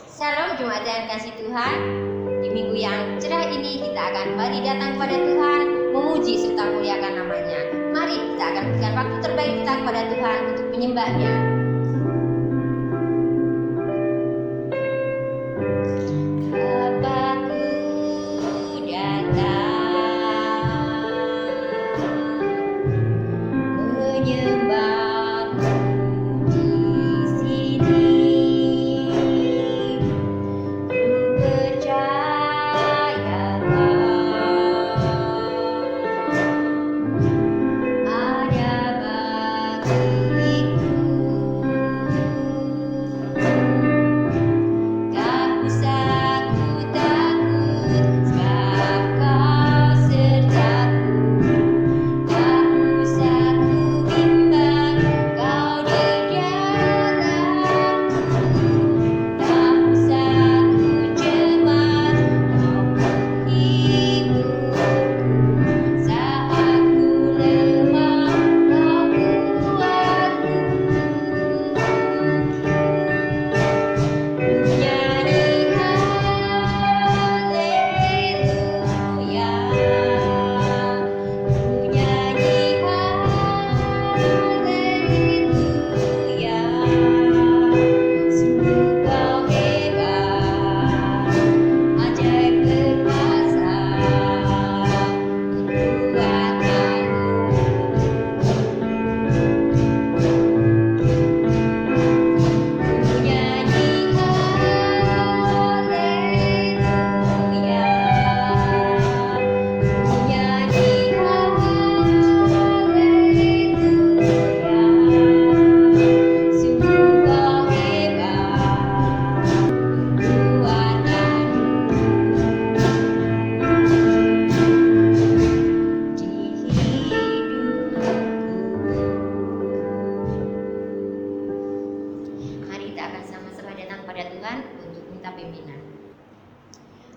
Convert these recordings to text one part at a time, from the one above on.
Shalom Jemaat yang kasih Tuhan. Di minggu yang cerah ini kita akan kembali datang kepada Tuhan, memuji serta memuliakan namanya. Mari kita akan berikan waktu terbaik kita kepada Tuhan untuk menyembahnya.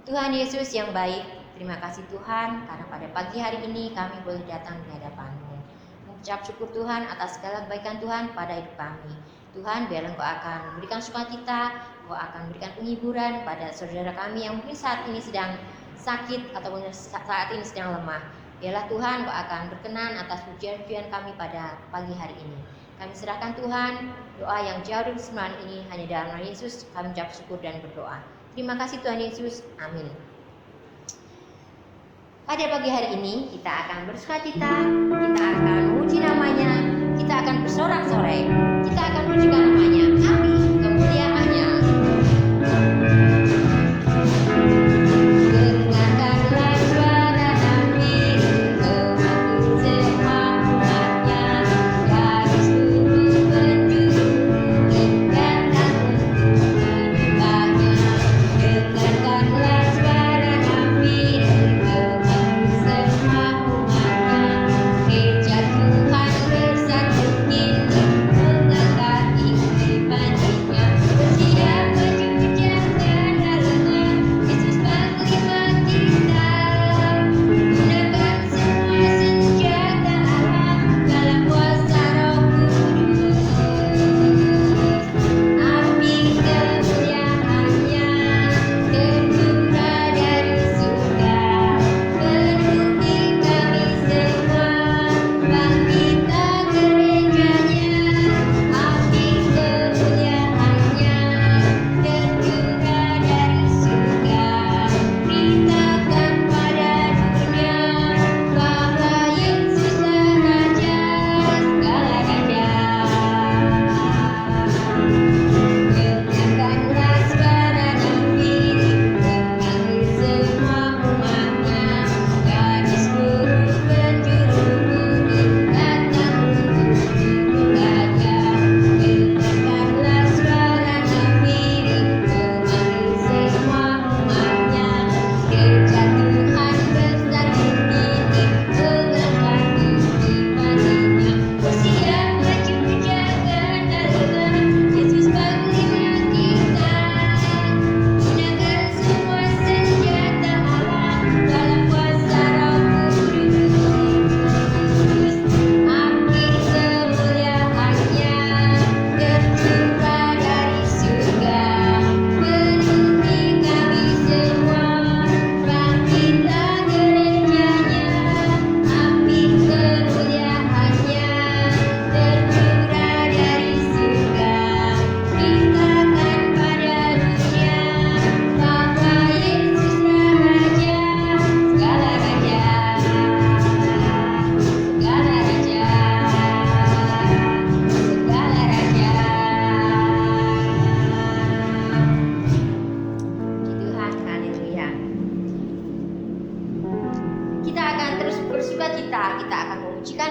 Tuhan Yesus yang baik, terima kasih Tuhan karena pada pagi hari ini kami boleh datang di hadapan-Mu. Mengucap syukur Tuhan atas segala kebaikan Tuhan pada hidup kami. Tuhan, biarlah Engkau akan memberikan sukacita, Engkau akan memberikan penghiburan pada saudara kami yang mungkin saat ini sedang sakit ataupun saat ini sedang lemah. Biarlah Tuhan Engkau akan berkenan atas pujian-pujian kami pada pagi hari ini. Kami serahkan Tuhan, doa yang jauh dari kesembuhan ini hanya dalam nama Yesus kami ucap syukur dan berdoa. Terima kasih Tuhan Yesus, amin. Pada pagi hari ini kita akan bersukacita, kita akan memuji namanya, kita akan bersorak-sorai, kita akan memujikan namanya, amin, kemuliaannya. Dengarkanlah suara Nabi, semakin semua umatnya, dari seluruh penjuru, dan takut menyembahnya. Dengarkanlah suara Nabi, semakin semua umatnya, gereja Tuhan bersatu kini mengangkat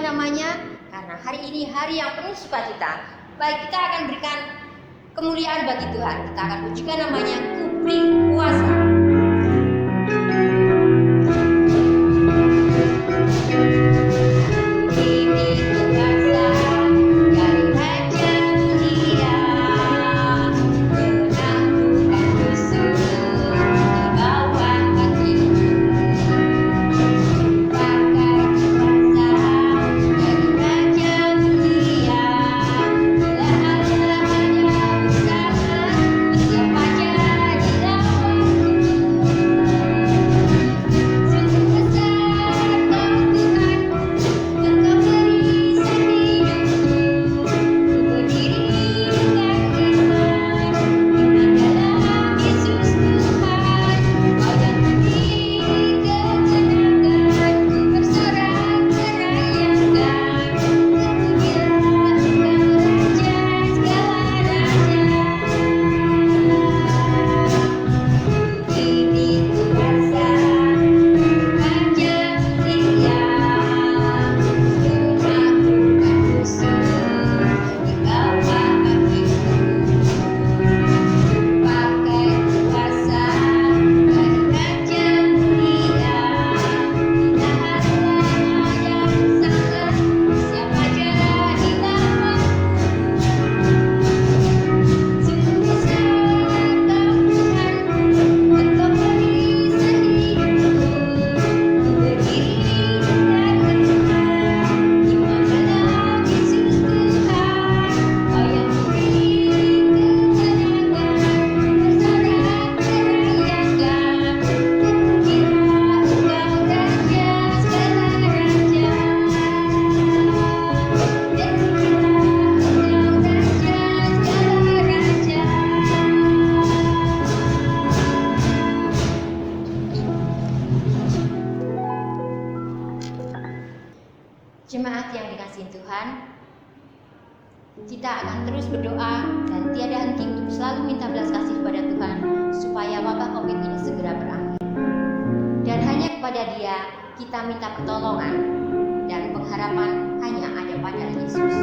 namanya, karena hari ini hari yang penuh sukacita. Baik, kita akan berikan kemuliaan bagi Tuhan. Kita akan pujikan namanya, Ku Beri Kuasa. Jemaat yang dikasihi Tuhan, kita akan terus berdoa dan tiada henti untuk selalu minta belas kasih kepada Tuhan supaya wabah COVID ini segera berakhir. Dan hanya kepada Dia kita minta pertolongan dan pengharapan hanya ada pada Yesus.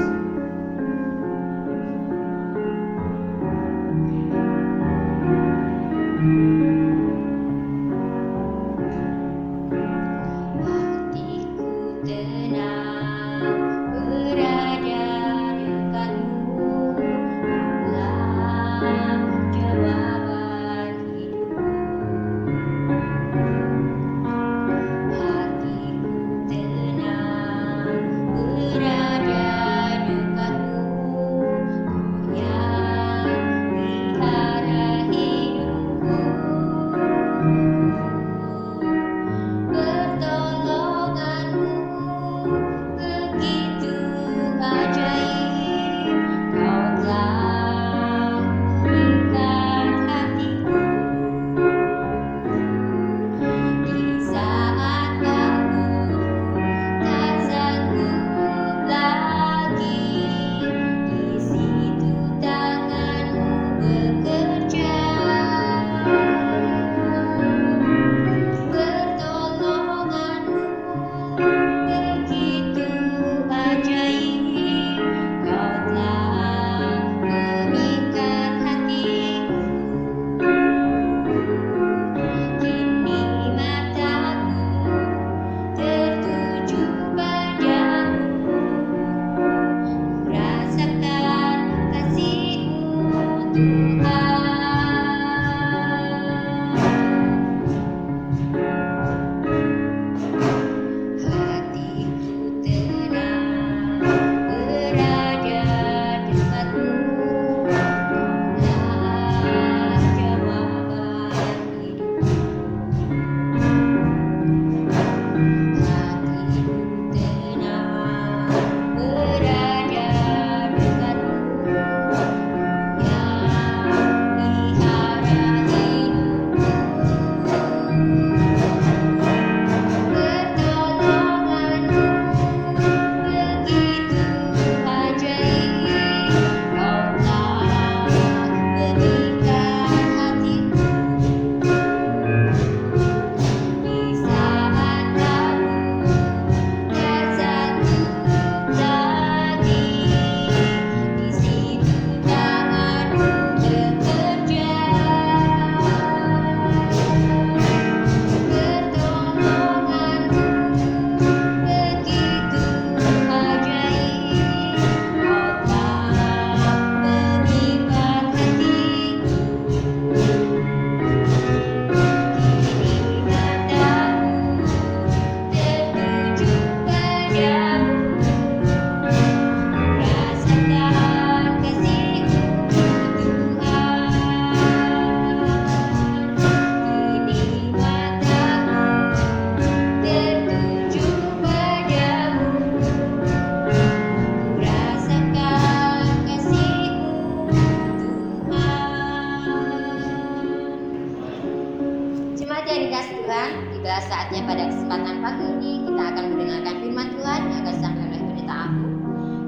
yang dikasih Tuhan, tiba saatnya pada kesempatan pagi ini kita akan mendengarkan firman Tuhan yang akan disampaikan oleh pendeta Abu.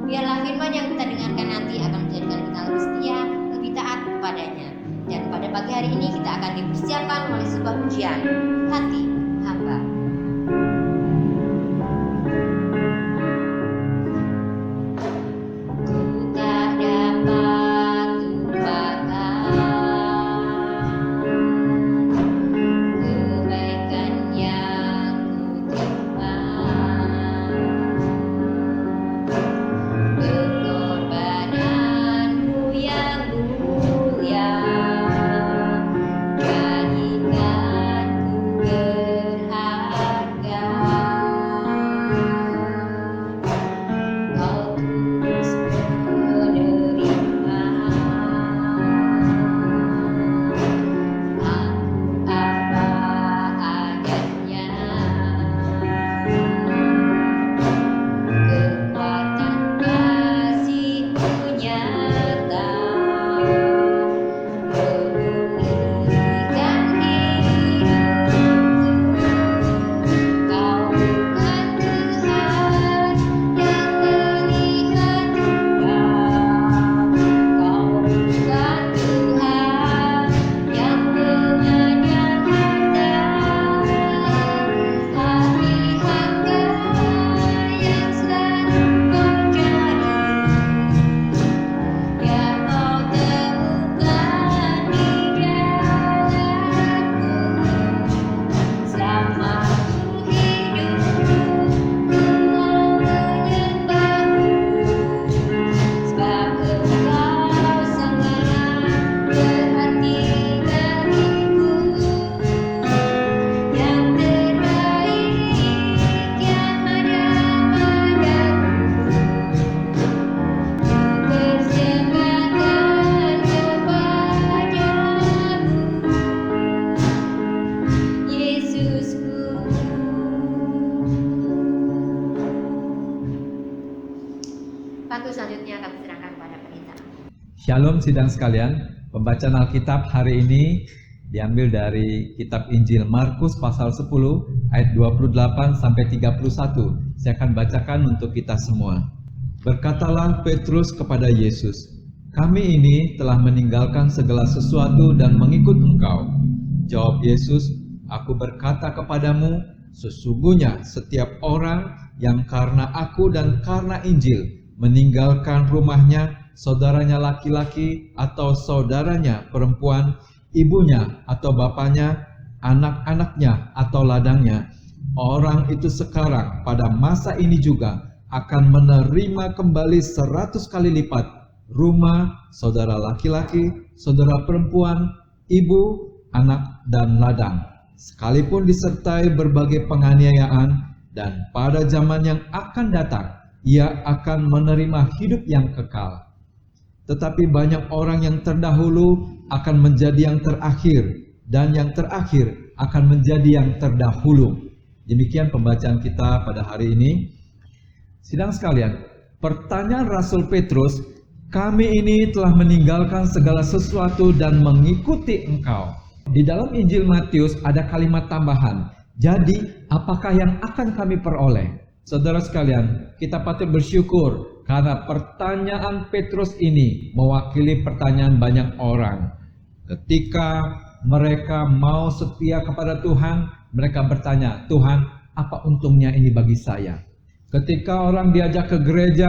Biarlah firman yang kita dengarkan nanti akan menjadikan kita lebih setia, lebih taat kepadanya. Dan pada pagi hari ini kita akan dipersiapkan oleh sebuah pujian, Hati Hamba. Shalom sidang sekalian, pembacaan Alkitab hari ini diambil dari kitab Injil Markus pasal 10 ayat 28 sampai 31. Saya akan bacakan untuk kita semua. Berkatalah Petrus kepada Yesus, "Kami ini telah meninggalkan segala sesuatu dan mengikut Engkau." Jawab Yesus, "Aku berkata kepadamu, sesungguhnya setiap orang yang karena Aku dan karena Injil meninggalkan rumahnya, saudaranya laki-laki atau saudaranya perempuan, ibunya atau bapaknya, anak-anaknya atau ladangnya, orang itu sekarang pada masa ini juga akan menerima kembali 100 kali lipat rumah, saudara laki-laki, saudara perempuan, ibu, anak, dan ladang, sekalipun disertai berbagai penganiayaan, dan pada zaman yang akan datang ia akan menerima hidup yang kekal. Tetapi banyak orang yang terdahulu akan menjadi yang terakhir, dan yang terakhir akan menjadi yang terdahulu." Demikian pembacaan kita pada hari ini. Sidang sekalian, pertanyaan Rasul Petrus, "Kami ini telah meninggalkan segala sesuatu dan mengikuti Engkau." Di dalam Injil Matius ada kalimat tambahan, "Jadi apakah yang akan kami peroleh?" Saudara sekalian, kita patut bersyukur karena pertanyaan Petrus ini mewakili pertanyaan banyak orang. Ketika mereka mau setia kepada Tuhan, mereka bertanya, "Tuhan, apa untungnya ini bagi saya?" Ketika orang diajak ke gereja,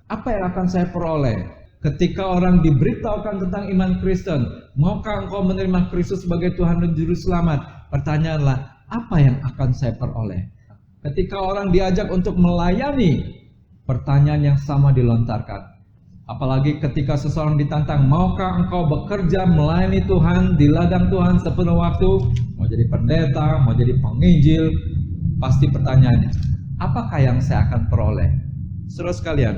apa yang akan saya peroleh? Ketika orang diberitahukan tentang iman Kristen, maukah engkau menerima Kristus sebagai Tuhan dan Juru Selamat? Pertanyaanlah, apa yang akan saya peroleh? Ketika orang diajak untuk melayani, pertanyaan yang sama dilontarkan. Apalagi ketika seseorang ditantang, "Maukah engkau bekerja melayani Tuhan di ladang Tuhan sepenuh waktu?" Mau jadi pendeta, mau jadi penginjil, pasti pertanyaannya, apakah yang saya akan peroleh? Saudara sekalian,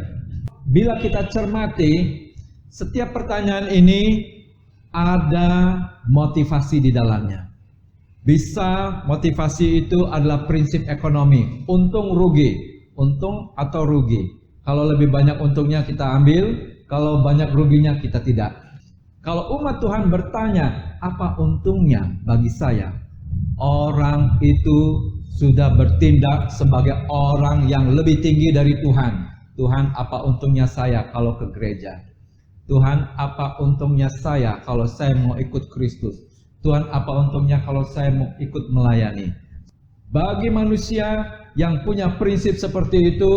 bila kita cermati, setiap pertanyaan ini ada motivasi di dalamnya. Bisa motivasi itu adalah prinsip ekonomi, untung rugi, untung atau rugi. Kalau lebih banyak untungnya kita ambil, kalau banyak ruginya kita tidak. Kalau umat Tuhan bertanya, apa untungnya bagi saya? orang itu sudah bertindak sebagai orang yang lebih tinggi dari Tuhan. Tuhan, apa untungnya saya kalau ke gereja? Tuhan, apa untungnya saya kalau saya mau ikut Kristus? Tuhan, apa untungnya kalau saya mau ikut melayani? Bagi manusia yang punya prinsip seperti itu,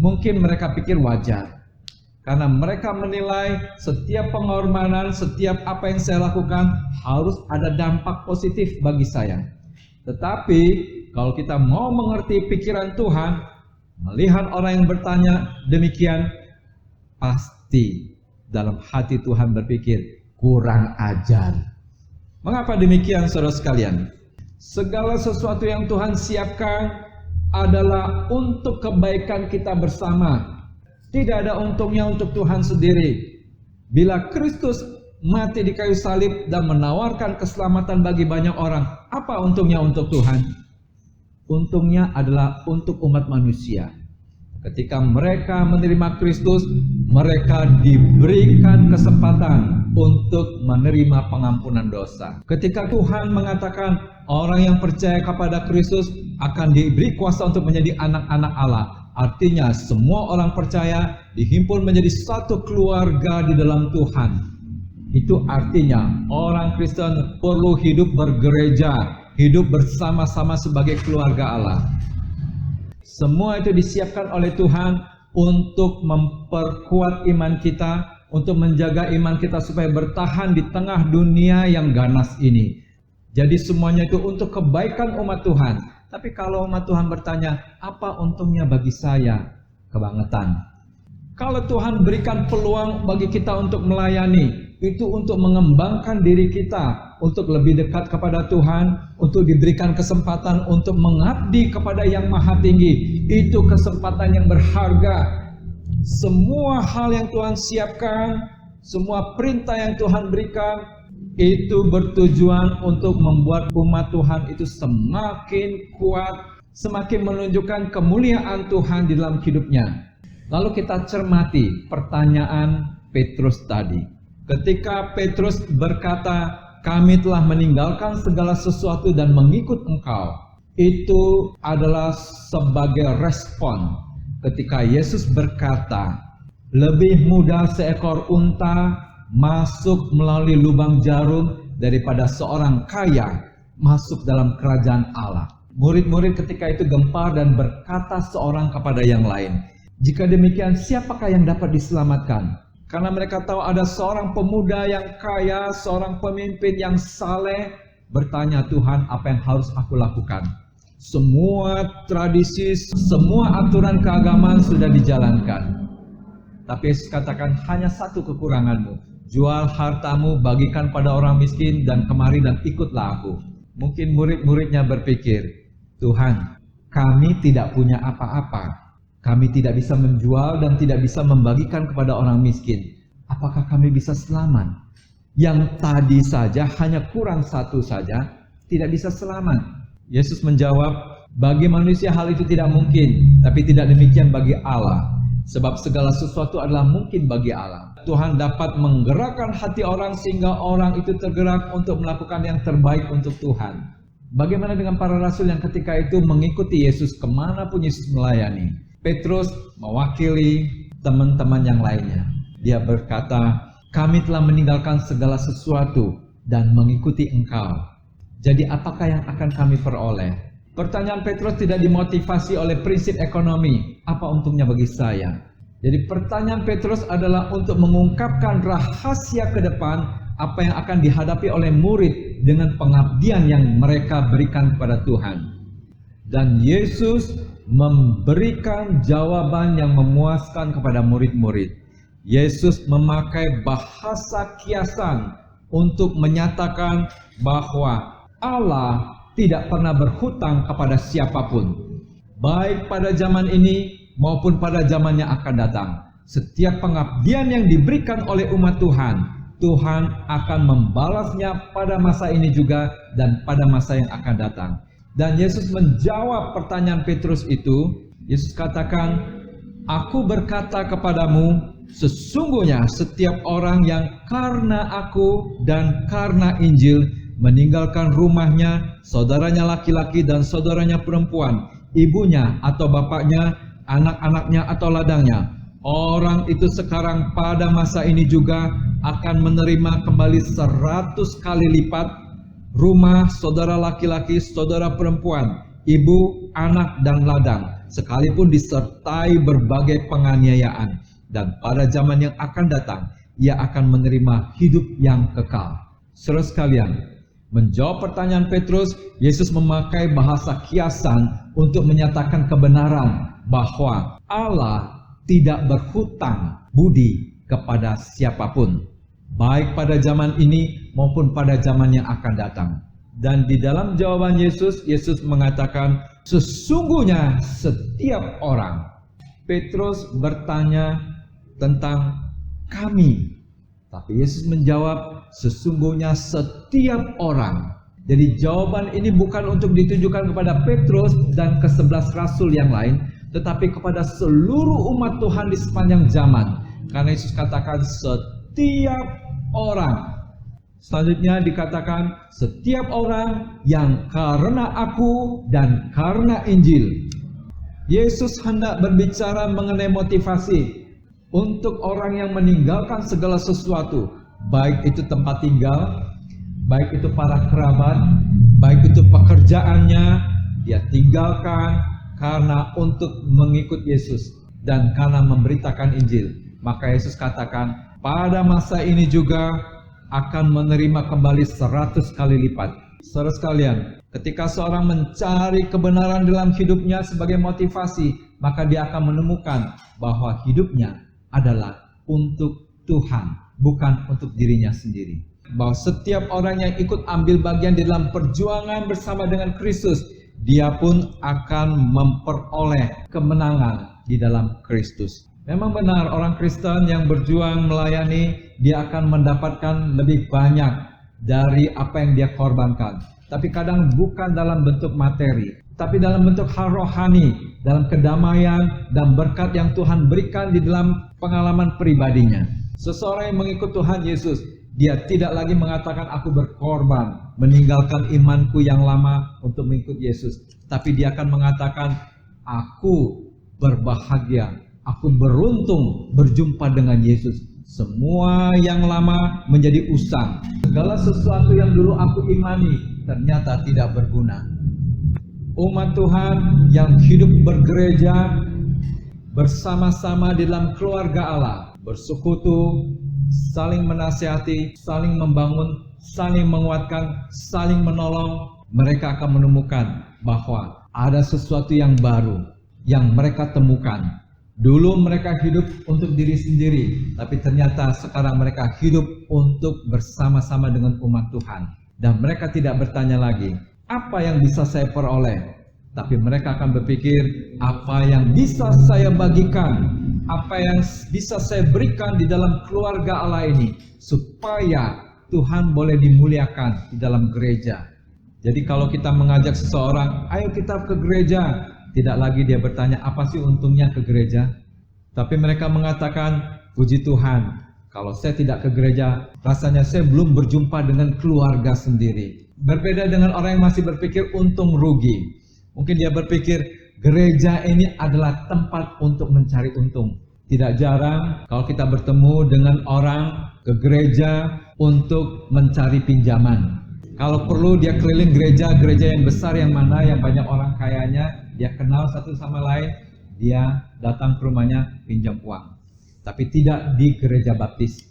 mungkin mereka pikir wajar. Karena mereka menilai setiap pengorbanan, setiap apa yang saya lakukan harus ada dampak positif bagi saya. Tetapi kalau kita mau mengerti pikiran Tuhan, melihat orang yang bertanya demikian, pasti dalam hati Tuhan berpikir, kurang ajar. Mengapa demikian, saudara sekalian? Segala sesuatu yang Tuhan siapkan adalah untuk kebaikan kita bersama. Tidak ada untungnya untuk Tuhan sendiri. Bila Kristus mati di kayu salib dan menawarkan keselamatan bagi banyak orang, apa untungnya untuk Tuhan? Untungnya adalah untuk umat manusia. Ketika mereka menerima Kristus, mereka diberikan kesempatan untuk menerima pengampunan dosa. Ketika Tuhan mengatakan orang yang percaya kepada Kristus akan diberi kuasa untuk menjadi anak-anak Allah, artinya semua orang percaya dihimpun menjadi satu keluarga di dalam Tuhan. Itu artinya orang Kristen perlu hidup bergereja, hidup bersama-sama sebagai keluarga Allah. Semua itu disiapkan oleh Tuhan untuk memperkuat iman kita, untuk menjaga iman kita supaya bertahan di tengah dunia yang ganas ini. Jadi semuanya itu untuk kebaikan umat Tuhan. Tapi kalau umat Tuhan bertanya, apa untungnya bagi saya? Kebangetan. Kalau Tuhan berikan peluang bagi kita untuk melayani, itu untuk mengembangkan diri kita, untuk lebih dekat kepada Tuhan, untuk diberikan kesempatan untuk mengabdi kepada Yang Maha Tinggi. Itu kesempatan yang berharga. Semua hal yang Tuhan siapkan, semua perintah yang Tuhan berikan, itu bertujuan untuk membuat umat Tuhan itu semakin kuat, semakin menunjukkan kemuliaan Tuhan di dalam hidupnya. Lalu kita cermati pertanyaan Petrus tadi. Ketika Petrus berkata, kami telah meninggalkan segala sesuatu dan mengikut Engkau, itu adalah sebagai respon ketika Yesus berkata, lebih mudah seekor unta masuk melalui lubang jarum daripada seorang kaya masuk dalam kerajaan Allah. Murid-murid ketika itu gempar dan berkata seorang kepada yang lain, jika demikian siapakah yang dapat diselamatkan? Karena mereka tahu ada seorang pemuda yang kaya, seorang pemimpin yang saleh, bertanya, Tuhan, apa yang harus aku lakukan? Semua tradisi, semua aturan keagamaan sudah dijalankan. Tapi Yesus katakan, hanya satu kekuranganmu. Jual hartamu, bagikan pada orang miskin, dan kemari dan ikutlah aku. Mungkin murid-muridnya berpikir, Tuhan, kami tidak punya apa-apa. Kami tidak bisa menjual dan tidak bisa membagikan kepada orang miskin. Apakah kami bisa selamat? Yang tadi saja hanya kurang satu saja, tidak bisa selamat. Yesus menjawab, bagi manusia hal itu tidak mungkin, tapi tidak demikian bagi Allah. Sebab segala sesuatu adalah mungkin bagi Allah. Tuhan dapat menggerakkan hati orang sehingga orang itu tergerak untuk melakukan yang terbaik untuk Tuhan. Bagaimana dengan para rasul yang ketika itu mengikuti Yesus kemanapun Yesus melayani? Petrus mewakili teman-teman yang lainnya. Dia berkata, kami telah meninggalkan segala sesuatu dan mengikuti Engkau. Jadi apakah yang akan kami peroleh? Pertanyaan Petrus tidak dimotivasi oleh prinsip ekonomi. Apa untungnya bagi saya? Jadi pertanyaan Petrus adalah untuk mengungkapkan rahasia ke depan apa yang akan dihadapi oleh murid dengan pengabdian yang mereka berikan kepada Tuhan. Dan Yesus memberikan jawaban yang memuaskan kepada murid-murid. Yesus memakai bahasa kiasan untuk menyatakan bahwa Allah tidak pernah berhutang kepada siapapun, baik pada zaman ini maupun pada zaman yang akan datang. Setiap pengabdian yang diberikan oleh umat Tuhan, Tuhan akan membalasnya pada masa ini juga dan pada masa yang akan datang. Dan Yesus menjawab pertanyaan Petrus itu. Yesus katakan, aku berkata kepadamu, sesungguhnya setiap orang yang karena aku dan karena Injil meninggalkan rumahnya, saudaranya laki-laki dan saudaranya perempuan, ibunya atau bapaknya, anak-anaknya atau ladangnya. Orang itu sekarang pada masa ini juga akan menerima kembali 100 kali lipat rumah, saudara laki-laki, saudara perempuan, ibu, anak, dan ladang, sekalipun disertai berbagai penganiayaan. Dan pada zaman yang akan datang, ia akan menerima hidup yang kekal. Saudara sekalian, menjawab pertanyaan Petrus, Yesus memakai bahasa kiasan untuk menyatakan kebenaran bahwa Allah tidak berhutang budi kepada siapapun, baik pada zaman ini maupun pada zaman yang akan datang. Dan di dalam jawaban Yesus, Yesus mengatakan, sesungguhnya setiap orang. Petrus bertanya tentang kami, tapi Yesus menjawab, sesungguhnya setiap orang. Jadi jawaban ini bukan untuk ditujukan kepada Petrus dan ke-11 rasul yang lain, tetapi kepada seluruh umat Tuhan di sepanjang zaman. Karena Yesus katakan setiap orang. Selanjutnya dikatakan setiap orang yang karena aku dan karena Injil. Yesus hendak berbicara mengenai motivasi untuk orang yang meninggalkan segala sesuatu, baik itu tempat tinggal, baik itu para kerabat, baik itu pekerjaannya, dia tinggalkan karena untuk mengikut Yesus dan karena memberitakan Injil. Maka Yesus katakan, pada masa ini juga akan menerima kembali 100 kali lipat. Saudara sekalian, ketika seorang mencari kebenaran dalam hidupnya sebagai motivasi, maka dia akan menemukan bahwa hidupnya adalah untuk Tuhan, bukan untuk dirinya sendiri. Bahwa setiap orang yang ikut ambil bagian di dalam perjuangan bersama dengan Kristus, dia pun akan memperoleh kemenangan di dalam Kristus. Memang benar, orang Kristen yang berjuang melayani, dia akan mendapatkan lebih banyak dari apa yang dia korbankan. Tapi kadang bukan dalam bentuk materi, tapi dalam bentuk hal rohani, dalam kedamaian dan berkat yang Tuhan berikan di dalam pengalaman pribadinya. Seseorang yang mengikut Tuhan Yesus, dia tidak lagi mengatakan aku berkorban, meninggalkan imanku yang lama untuk mengikut Yesus. Tapi dia akan mengatakan, aku berbahagia, aku beruntung berjumpa dengan Yesus. Semua yang lama menjadi usang. Segala sesuatu yang dulu aku imani ternyata tidak berguna. Umat Tuhan yang hidup bergereja bersama-sama di dalam keluarga Allah, bersekutu, saling menasihati, saling membangun, saling menguatkan, saling menolong, mereka akan menemukan bahwa ada sesuatu yang baru yang mereka temukan. Dulu mereka hidup untuk diri sendiri, tapi ternyata sekarang mereka hidup untuk bersama-sama dengan umat Tuhan. Dan mereka tidak bertanya lagi, apa yang bisa saya peroleh? Tapi mereka akan berpikir, apa yang bisa saya bagikan, apa yang bisa saya berikan di dalam keluarga Allah ini, supaya Tuhan boleh dimuliakan di dalam gereja. Jadi kalau kita mengajak seseorang, ayo kita ke gereja, tidak lagi dia bertanya, apa sih untungnya ke gereja? Tapi mereka mengatakan, puji Tuhan, kalau saya tidak ke gereja, rasanya saya belum berjumpa dengan keluarga sendiri. Berbeda dengan orang yang masih berpikir untung rugi. Mungkin dia berpikir gereja ini adalah tempat untuk mencari untung. Tidak jarang kalau kita bertemu dengan orang ke gereja untuk mencari pinjaman. Kalau perlu dia keliling gereja yang besar yang mana yang banyak orang kayanya, dia kenal satu sama lain, dia datang ke rumahnya pinjam uang. Tapi tidak di gereja baptis.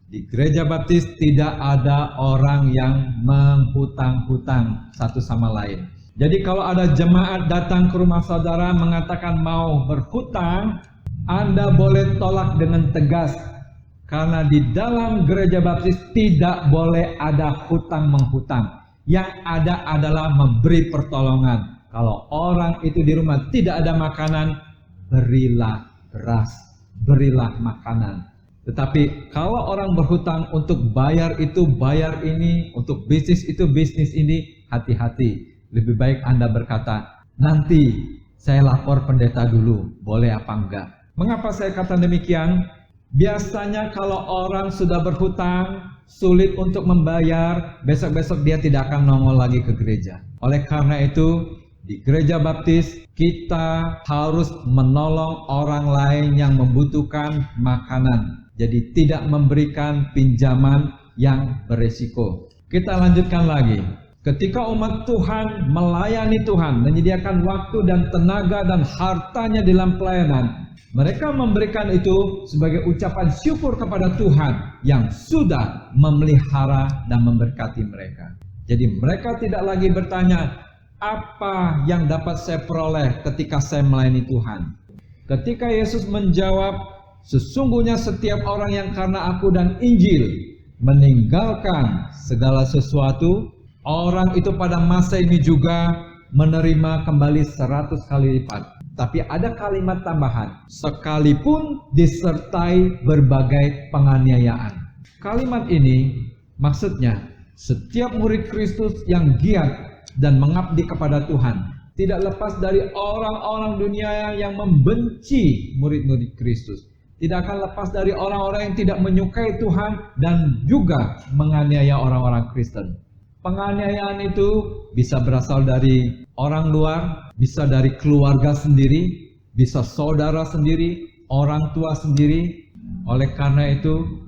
Di gereja baptis tidak ada orang yang menghutang-hutang satu sama lain. Jadi kalau ada jemaat datang ke rumah saudara mengatakan mau berhutang, Anda boleh tolak dengan tegas. Karena di dalam gereja baptis tidak boleh ada hutang-menghutang. Yang ada adalah memberi pertolongan. Kalau orang itu di rumah tidak ada makanan, berilah beras, berilah makanan. Tetapi kalau orang berhutang untuk bayar itu, bayar ini, untuk bisnis itu, bisnis ini, hati-hati. Lebih baik Anda berkata, nanti saya lapor pendeta dulu, boleh apa enggak. Mengapa saya kata demikian? Biasanya kalau orang sudah berhutang, sulit untuk membayar, besok-besok dia tidak akan nongol lagi ke gereja. Oleh karena itu, di gereja baptis kita harus menolong orang lain yang membutuhkan makanan. Jadi tidak memberikan pinjaman yang beresiko. Kita lanjutkan lagi. Ketika umat Tuhan melayani Tuhan, menyediakan waktu dan tenaga dan hartanya dalam pelayanan, mereka memberikan itu sebagai ucapan syukur kepada Tuhan yang sudah memelihara dan memberkati mereka. Jadi mereka tidak lagi bertanya, apa yang dapat saya peroleh ketika saya melayani Tuhan? Ketika Yesus menjawab, sesungguhnya setiap orang yang karena aku dan Injil meninggalkan segala sesuatu, orang itu pada masa ini juga menerima kembali 100 kali lipat. Tapi ada kalimat tambahan, sekalipun disertai berbagai penganiayaan. Kalimat ini maksudnya setiap murid Kristus yang giat dan mengabdi kepada Tuhan tidak lepas dari orang-orang dunia yang membenci murid-murid Kristus. Tidak akan lepas dari orang-orang yang tidak menyukai Tuhan dan juga menganiaya orang-orang Kristen. Penganiayaan itu bisa berasal dari orang luar, bisa dari keluarga sendiri, bisa saudara sendiri, orang tua sendiri. Oleh karena itu,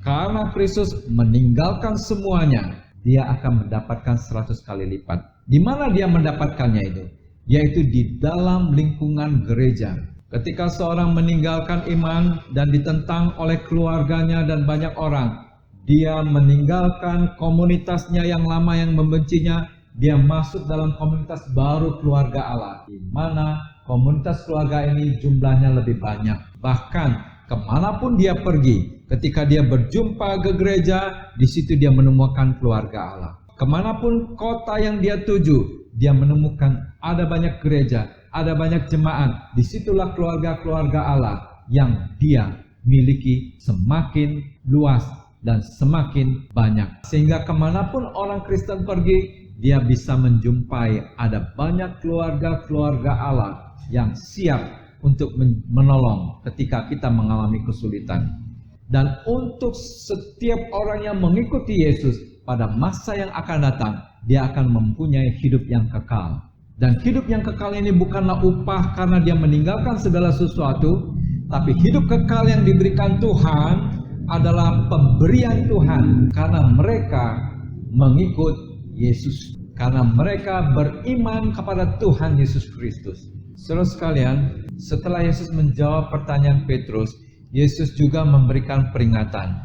karena Kristus meninggalkan semuanya, dia akan mendapatkan 100 kali lipat. Di mana dia mendapatkannya itu? Yaitu di dalam lingkungan gereja. Ketika seorang meninggalkan iman dan ditentang oleh keluarganya dan banyak orang, dia meninggalkan komunitasnya yang lama yang membencinya, dia masuk dalam komunitas baru keluarga Allah, di mana komunitas keluarga ini jumlahnya lebih banyak. Bahkan kemanapun dia pergi, ketika dia berjumpa ke gereja, di situ dia menemukan keluarga Allah. Kemanapun kota yang dia tuju, dia menemukan ada banyak gereja, ada banyak jemaat. Disitulah keluarga-keluarga Allah yang dia miliki semakin luas dan semakin banyak. Sehingga kemanapun orang Kristen pergi, dia bisa menjumpai ada banyak keluarga-keluarga Allah yang siap untuk menolong ketika kita mengalami kesulitan. Dan untuk setiap orang yang mengikuti Yesus pada masa yang akan datang, dia akan mempunyai hidup yang kekal. Dan hidup yang kekal ini bukanlah upah karena dia meninggalkan segala sesuatu, tapi hidup kekal yang diberikan Tuhan adalah pemberian Tuhan karena mereka mengikut Yesus, karena mereka beriman kepada Tuhan Yesus Kristus. Saudara sekalian, setelah Yesus menjawab pertanyaan Petrus, Yesus juga memberikan peringatan.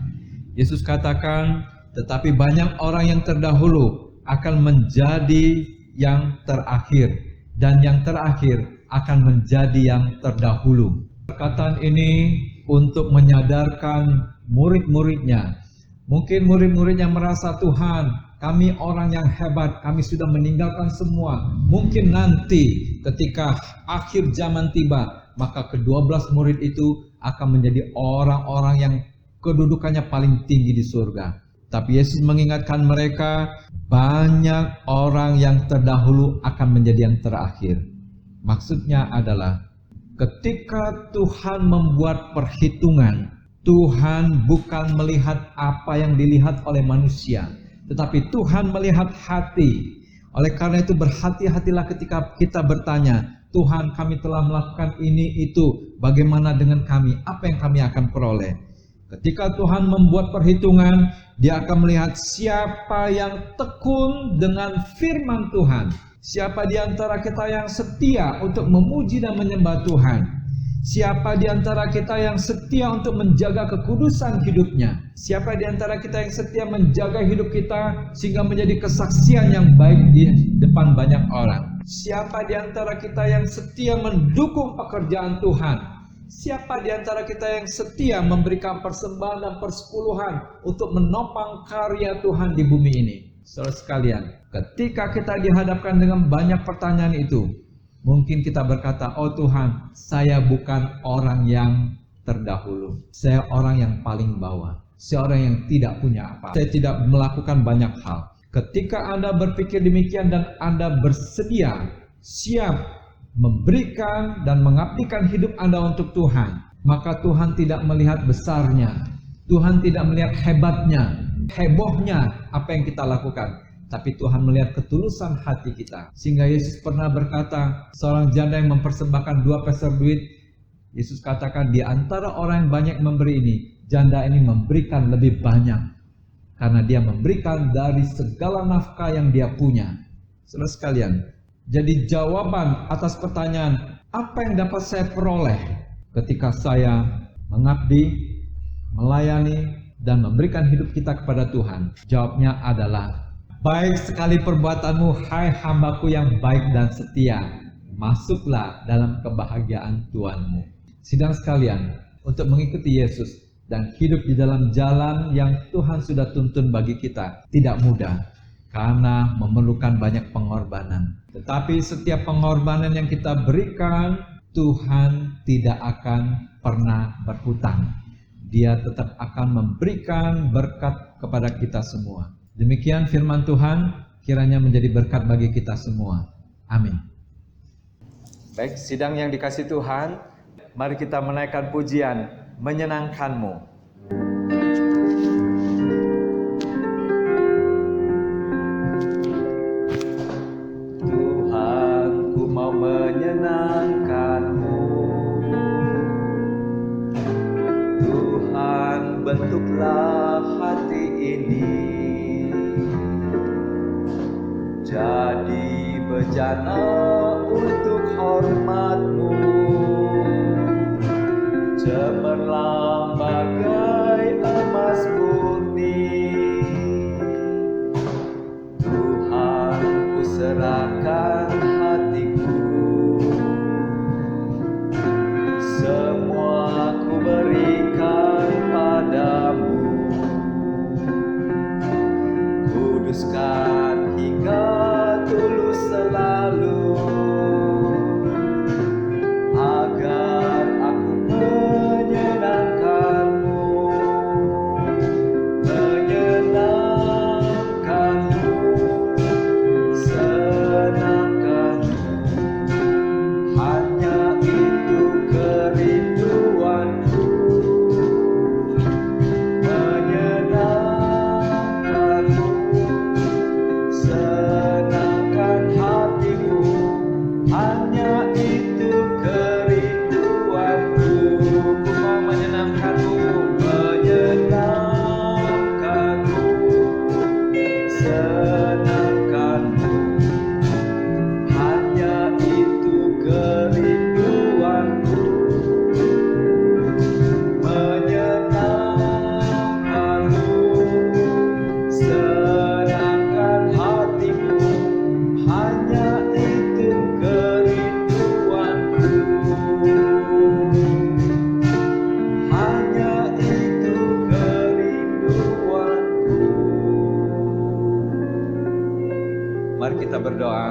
Yesus katakan, tetapi banyak orang yang terdahulu akan menjadi yang terakhir, dan yang terakhir akan menjadi yang terdahulu. Perkataan ini untuk menyadarkan murid-muridnya. Mungkin murid-muridnya merasa, Tuhan, kami orang yang hebat, kami sudah meninggalkan semua. Mungkin nanti ketika akhir zaman tiba, maka ke-12 murid itu akan menjadi orang-orang yang kedudukannya paling tinggi di surga. Tapi Yesus mengingatkan mereka, banyak orang yang terdahulu akan menjadi yang terakhir. Maksudnya adalah ketika Tuhan membuat perhitungan, Tuhan bukan melihat apa yang dilihat oleh manusia, tetapi Tuhan melihat hati. Oleh karena itu berhati-hatilah ketika kita bertanya, Tuhan, kami telah melakukan ini itu, bagaimana dengan kami? Apa yang kami akan peroleh? Ketika Tuhan membuat perhitungan, Dia akan melihat siapa yang tekun dengan firman Tuhan. Siapa di antara kita yang setia untuk memuji dan menyembah Tuhan. Siapa di antara kita yang setia untuk menjaga kekudusan hidupnya. Siapa di antara kita yang setia menjaga hidup kita sehingga menjadi kesaksian yang baik di depan banyak orang. Siapa di antara kita yang setia mendukung pekerjaan Tuhan. Siapa di antara kita yang setia memberikan persembahan dan persepuluhan untuk menopang karya Tuhan di bumi ini. Saudara sekalian, ketika kita dihadapkan dengan banyak pertanyaan itu, mungkin kita berkata, oh Tuhan, saya bukan orang yang terdahulu. Saya orang yang paling bawah. Saya orang yang tidak punya apa. Saya tidak melakukan banyak hal. Ketika Anda berpikir demikian dan Anda bersedia, siap memberikan dan mengabdikan hidup Anda untuk Tuhan, maka Tuhan tidak melihat besarnya. Tuhan tidak melihat hebatnya, hebohnya apa yang kita lakukan, tapi Tuhan melihat ketulusan hati kita. Sehingga Yesus pernah berkata, seorang janda yang mempersembahkan 2 peser duit, Yesus katakan, di antara orang yang banyak memberi ini, janda ini memberikan lebih banyak, karena dia memberikan dari segala nafkah yang dia punya. Saudara sekalian, jadi jawaban atas pertanyaan, apa yang dapat saya peroleh ketika saya mengabdi, melayani, dan memberikan hidup kita kepada Tuhan? Jawabnya adalah, baik sekali perbuatanmu, hai hambaku yang baik dan setia. Masuklah dalam kebahagiaan Tuhanmu. Sidang sekalian, untuk mengikuti Yesus dan hidup di dalam jalan yang Tuhan sudah tuntun bagi kita tidak mudah, karena memerlukan banyak pengorbanan. Tetapi setiap pengorbanan yang kita berikan, Tuhan tidak akan pernah berhutang. Dia tetap akan memberikan berkat kepada kita semua. Demikian firman Tuhan, kiranya menjadi berkat bagi kita semua. Amin. Baik, sidang yang dikasih Tuhan, mari kita menaikkan pujian, menyenangkan-Mu. Tuhan, ku mau menyenangkan-Mu. Tuhan, bentuklah hati ini jadi bejana untuk hormat-Mu, cemerlang bagai emas murni. Tuhan, ku serahkan hatiku, semua ku berikan padamu. Kuduskan hingga tulus selalu, agar aku menyenangkan-Mu, menyenangkan-Mu, senangkan-Mu. Hanya itu kerinduanku, menyenangkan-Mu, senangkan hatiku. Hanya itu kerinduanku, ku mau menyenangkan-Mu, menyenangkan-Mu, senangkan-Mu. Hanya itu kerinduanku, menyenangkan-Mu, senangkan hatiku. Hanya itu kerinduanku, hanya itu kerinduanku. Mari kita berdoa.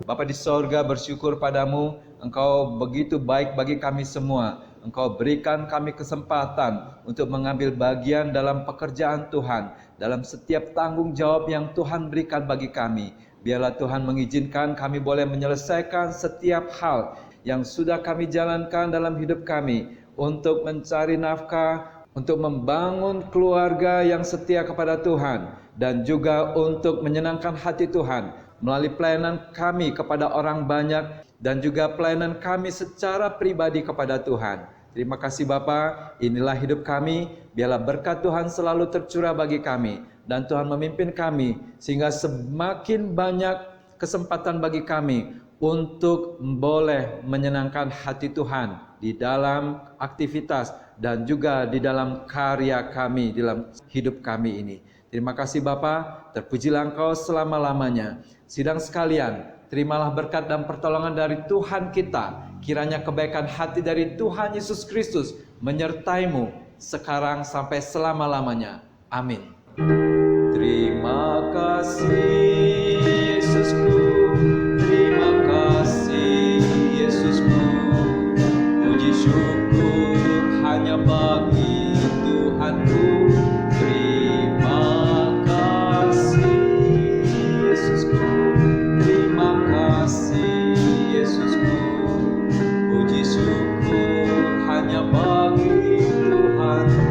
Bapa di sorga, bersyukur padamu, Engkau begitu baik bagi kami semua. Engkau berikan kami kesempatan untuk mengambil bagian dalam pekerjaan Tuhan, dalam setiap tanggung jawab yang Tuhan berikan bagi kami. Biarlah Tuhan mengizinkan kami boleh menyelesaikan setiap hal yang sudah kami jalankan dalam hidup kami, untuk mencari nafkah, untuk membangun keluarga yang setia kepada Tuhan, dan juga untuk menyenangkan hati Tuhan melalui pelayanan kami kepada orang banyak, dan juga pelayanan kami secara pribadi kepada Tuhan. Terima kasih Bapa, inilah hidup kami. Biarlah berkat Tuhan selalu tercurah bagi kami, dan Tuhan memimpin kami sehingga semakin banyak kesempatan bagi kami untuk boleh menyenangkan hati Tuhan di dalam aktivitas dan juga di dalam karya kami, dalam hidup kami ini. Terima kasih Bapa, terpujilah Engkau selama-lamanya. Sidang sekalian, terimalah berkat dan pertolongan dari Tuhan kita. Kiranya kebaikan hati dari Tuhan Yesus Kristus menyertai-Mu sekarang sampai selama-lamanya. Amin. Terima kasih Yesusku, terima kasih Yesusku. Puji syukur hanya bagi Tuhanku. Terima kasih Yesusku, terima kasih Yesusku. Puji syukur hanya bagi Tuhanku.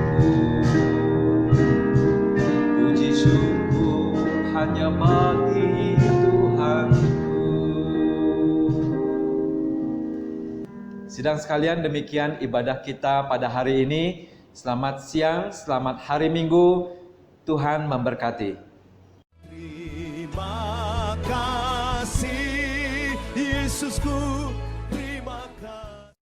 Sidang sekalian, demikian ibadah kita pada hari ini. Selamat siang, selamat hari Minggu. Tuhan memberkati. Terima kasih Yesusku.